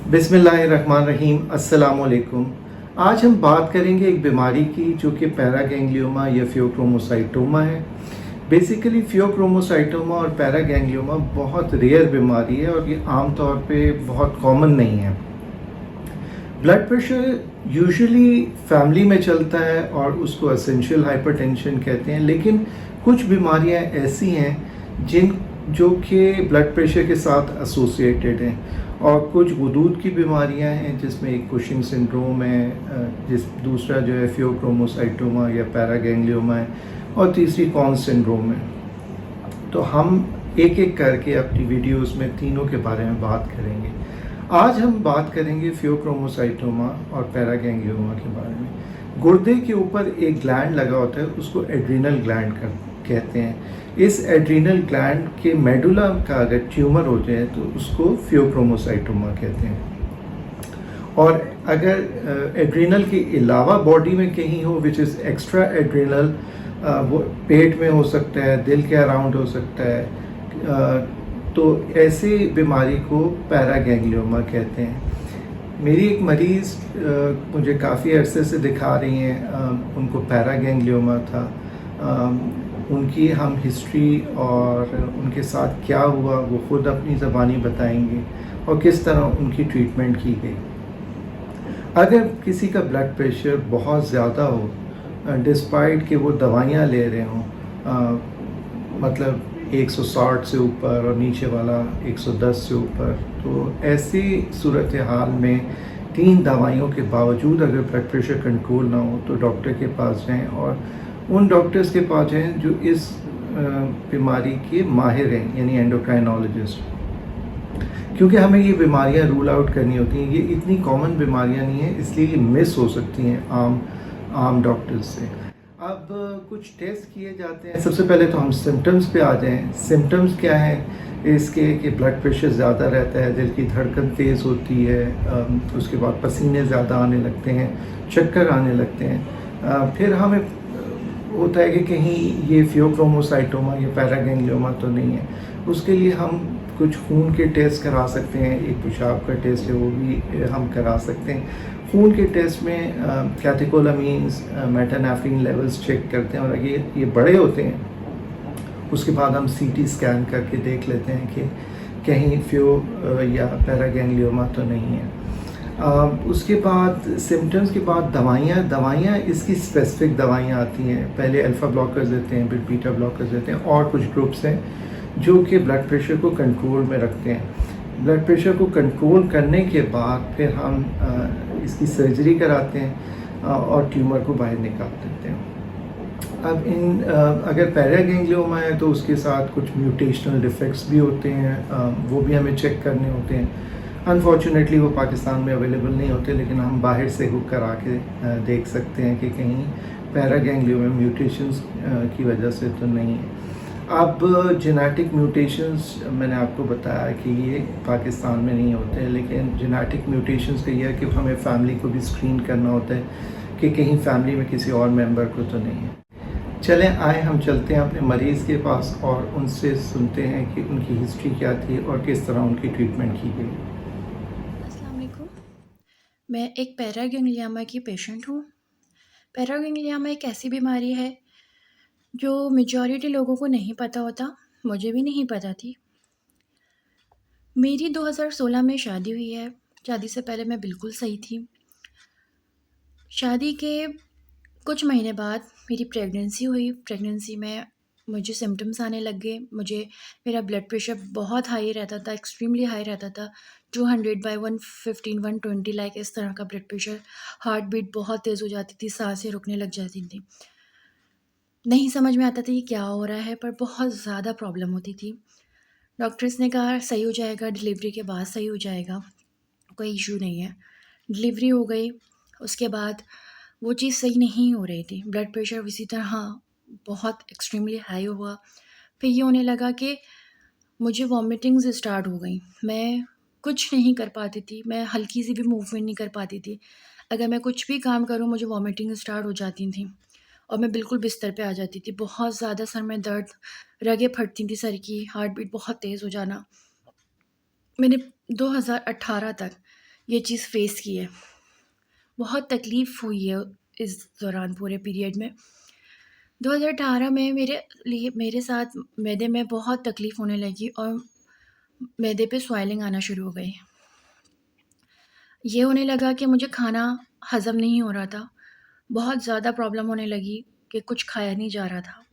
बिस्मिल्लाहिर्रहमानिर्रहीम अस्सलामुअलैकुम। आज हम बात करेंगे एक बीमारी की जो कि पैरागैंग्लियोमा या फियोक्रोमोसाइटोमा है। बेसिकली फियोक्रोमोसाइटोमा और पैरागैंग्लियोमा बहुत रेयर बीमारी है और ये आम तौर पे बहुत कॉमन नहीं है। ब्लड प्रेशर यूजुअली फैमिली में चलता है और उसको एसेंशियल हाइपरटेंशन कहते हैं, लेकिन कुछ बीमारियां ऐसी हैं जो कि ब्लड प्रेशर के साथ एसोसिएटेड हैं, और कुछ गुदूद की बीमारियां हैं जिसमें एक कुशिंग सिंड्रोम है, दूसरा जो है फियोक्रोमोसाइटोमा या पैरागैंग्लियोमा है, और तीसरी कॉन सिंड्रोम है। तो हम एक एक करके अपनी वीडियोस में तीनों के बारे में बात करेंगे। आज हम बात करेंगे फियोक्रोमोसाइटोमा और पैरागैंग्लियोमा के बारे में। गुर्दे के ऊपर एक ग्लैंड लगा होता है, उसको एड्रीनल ग्लैंड कहते हैं। इस एड्रीनल ग्लैंड के मेडुला का अगर ट्यूमर हो जाए तो उसको फियोक्रोमोसाइटोमा कहते हैं। और अगर एड्रीनल के अलावा बॉडी में कहीं हो, विच इज़ एक्स्ट्रा एड्रीनल, वो पेट में हो सकता है, दिल के अराउंड हो सकता है, तो ऐसी बीमारी को पैरागैंग्लियोमा कहते हैं। मेरी एक मरीज़ मुझे काफ़ी अरसे से दिखा रही हैं, उनको पैरागैंग्लियोमा था। उनकी हम हिस्ट्री और उनके साथ क्या हुआ वो ख़ुद अपनी ज़बानी बताएंगे और किस तरह उनकी ट्रीटमेंट की गई। अगर किसी का ब्लड प्रेशर बहुत ज़्यादा हो, डिस्पाइट कि वो दवाइयाँ ले रहे हों, मतलब 160 से ऊपर और नीचे वाला 110 से ऊपर, तो ऐसी सूरत हाल में 3 दवाइयों के बावजूद अगर ब्लड प्रेशर कंट्रोल ना हो तो डॉक्टर के पास जाएं, और उन डॉक्टर्स के पास जाएं जो इस बीमारी के माहिर हैं, यानी एंडोक्राइनोलॉजिस्ट। क्योंकि हमें ये बीमारियां रूल आउट करनी होती हैं। ये इतनी कॉमन बीमारियां नहीं हैं, इसलिए ये मिस हो सकती हैं आम डॉक्टर्स से। अब कुछ टेस्ट किए जाते हैं। सबसे पहले तो हम सिम्टम्स पे आ जाएं। सिम्टम्स क्या हैं इसके कि ब्लड प्रेशर ज़्यादा रहता है, दिल की धड़कन तेज़ होती है, उसके बाद पसीने ज़्यादा आने लगते हैं, चक्कर आने लगते हैं। फिर हमें होता है कि कहीं ये फियोक्रोमोसाइटोमा या पैरागैंग्लियोमा तो नहीं है। उसके लिए हम कुछ खून के टेस्ट करा सकते हैं, एक पेशाब का टेस्ट है वो भी हम करा सकते हैं। खून के टेस्ट में कैटेकोलामीन्स, मेटानेफ्रिन लेवल्स चेक करते हैं, और अगर ये बड़े होते हैं उसके बाद हम सीटी स्कैन करके देख लेते हैं कि कहीं या पैरागैंग्लियोमा तो नहीं है। उसके बाद सिम्टम्स के बाद दवाइयाँ इसकी स्पेसिफिक दवाइयाँ आती हैं। पहले अल्फ़ा ब्लॉकर्स देते हैं, फिर बीटा ब्लॉकर्स देते हैं, और कुछ ग्रुप्स हैं जो कि ब्लड प्रेशर को कंट्रोल में रखते हैं। ब्लड प्रेशर को कंट्रोल करने के बाद फिर हम इसकी सर्जरी कराते हैं और ट्यूमर को बाहर निकाल देते हैं। अब अगर पैरागैंग्लियोमा है तो उसके साथ कुछ म्यूटेशनल डिफेक्ट्स भी होते हैं, वो भी हमें चेक करने होते हैं। अनफॉर्चुनेटली वो पाकिस्तान में अवेलेबल नहीं होते, लेकिन हम बाहर से हुक करा के देख सकते हैं कि कहीं पैरागैंग्लियोमा म्यूटेशंस की वजह से तो नहीं है। अब जेनेटिक म्यूटेशंस मैंने आपको बताया कि ये पाकिस्तान में नहीं होते, लेकिन जेनेटिक म्यूटेशंस का ये है कि हमें फैमिली को भी स्क्रीन करना होता है कि कहीं फैमिली में किसी और मेंबर को तो नहीं है। चलें आए हम चलते हैं अपने मरीज़ के पास और उनसे सुनते हैं कि उनकी हिस्ट्री क्या थी और किस तरह उनकी ट्रीटमेंट की गई। अस्सलाम वालेकुम। मैं एक पैरागैंग्लियोमा की पेशेंट हूँ। पैरागैंग्लियोमा एक ऐसी बीमारी है जो मेजॉरिटी लोगों को नहीं पता होता, मुझे भी नहीं पता थी। मेरी 2016 में शादी हुई है। शादी से पहले मैं बिल्कुल सही थी। शादी के कुछ महीने बाद मेरी प्रेगनेंसी हुई। प्रेगनेंसी में मुझे सिम्पटम्स आने लग गए। मेरा ब्लड प्रेशर बहुत हाई रहता था, एक्सट्रीमली हाई रहता था। 200/115 120 लाइक इस तरह का ब्लड प्रेशर। हार्ट बीट बहुत तेज़ हो जाती थी, सांसें रुकने लग जाती थी। नहीं समझ में आता था कि क्या हो रहा है, पर बहुत ज़्यादा प्रॉब्लम होती थी। डॉक्टर्स ने कहा सही हो जाएगा, डिलीवरी के बाद सही हो जाएगा, कोई इशू नहीं है। डिलीवरी हो गई, उसके बाद वो चीज़ सही नहीं हो रही थी। ब्लड प्रेशर इसी तरह बहुत एक्सट्रीमली हाई हुआ। फिर ये होने लगा कि मुझे वॉमिटिंग्स स्टार्ट हो गई। मैं कुछ नहीं कर पाती थी, मैं हल्की सी भी मूवमेंट नहीं कर पाती थी। अगर मैं कुछ भी काम करूँ मुझे वॉमिटिंग स्टार्ट हो जाती थी और मैं बिल्कुल बिस्तर पे आ जाती थी। बहुत ज़्यादा सर में दर्द, रगें फटती थी सर की, हार्ट बीट बहुत तेज़ हो जाना। मैंने 2018 तक ये चीज़ फ़ेस की है। बहुत तकलीफ़ हुई है इस दौरान पूरे पीरियड में। 2018 में मेरे साथ मैदे में बहुत तकलीफ़ होने लगी और मैदे पे स्वेलिंग आना शुरू हो गई। ये होने लगा कि मुझे खाना हज़म नहीं हो रहा था। बहुत ज़्यादा प्रॉब्लम होने लगी कि कुछ खाया नहीं जा रहा था।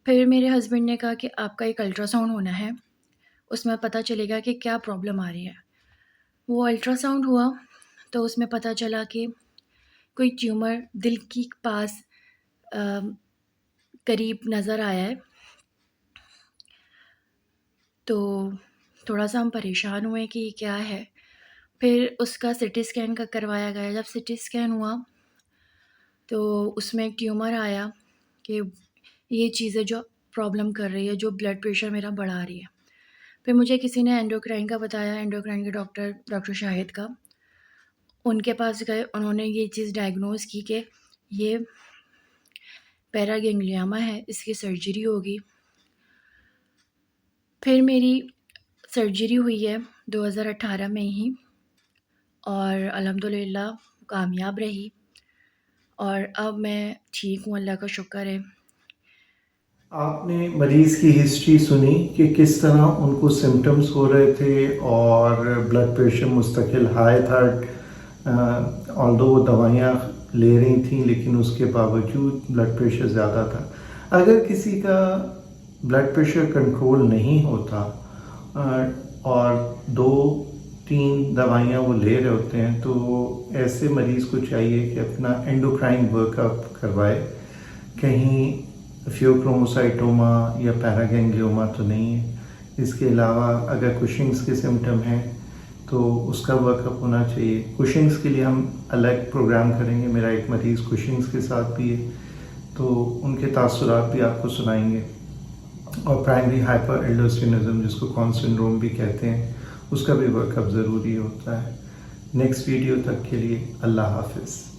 फिर मेरे हस्बैंड ने कहा कि आपका एक अल्ट्रासाउंड होना है, उसमें पता चलेगा कि क्या प्रॉब्लम आ रही है। वो अल्ट्रासाउंड हुआ तो उसमें पता चला कि कोई ट्यूमर दिल के पास अ, करीब नज़र आया है। तो थोड़ा-सा हम परेशान हुए कि ये क्या है? फिर उसका सीटी स्कैन करवाया गया। जब सीटी स्कैन हुआ तो उसमें एक ट्यूमर आया कि ये चीज़ें जो प्रॉब्लम कर रही है, जो ब्लड प्रेशर मेरा बढ़ा रही है। फिर मुझे किसी ने एंडोक्राइन का बताया, एंडोक्राइन के डॉक्टर शाहिद का। उनके पास गए, उन्होंने ये चीज़ डायग्नोज़ की कि ये पैरागैंग्लियोमा है, इसकी सर्जरी होगी। फिर मेरी सर्जरी हुई है 2018 में ही और अल्हम्दुलिल्लाह कामयाब रही और अब मैं ठीक हूँ, अल्लाह का शुक्र है। आपने मरीज़ की हिस्ट्री सुनी कि किस तरह उनको सिम्टम्स हो रहे थे और ब्लड प्रेशर मुस्तकिल हाई था, ऑल्दो वो दवाइयाँ ले रही थी लेकिन उसके बावजूद ब्लड प्रेशर ज़्यादा था। अगर किसी का ब्लड प्रेशर कंट्रोल नहीं होता और 2-3 दवाइयाँ वो ले रहे होते हैं तो ऐसे मरीज़ को चाहिए कि अपना एंडोक्राइन वर्कअप करवाए, कहीं फियोक्रोमोसाइटोमा या पैरागैंग्लियोमा तो नहीं है। इसके अलावा अगर कुशिंग्स के सिम्टम हैं तो उसका वर्कअप होना चाहिए। कुशिंग्स के लिए हम अलग प्रोग्राम करेंगे, मेरा एक मरीज़ कुशिंग्स के साथ भी है तो उनके तासुरात भी आपको सुनाएंगे। और प्राइमरी हाइपर एल्डोस्टेरिज्म जिसको कॉन सिंड्रोम भी कहते हैं, उसका भी वर्कअप ज़रूरी होता है। नेक्स्ट वीडियो तक के लिए अल्लाह हाफ़िज़।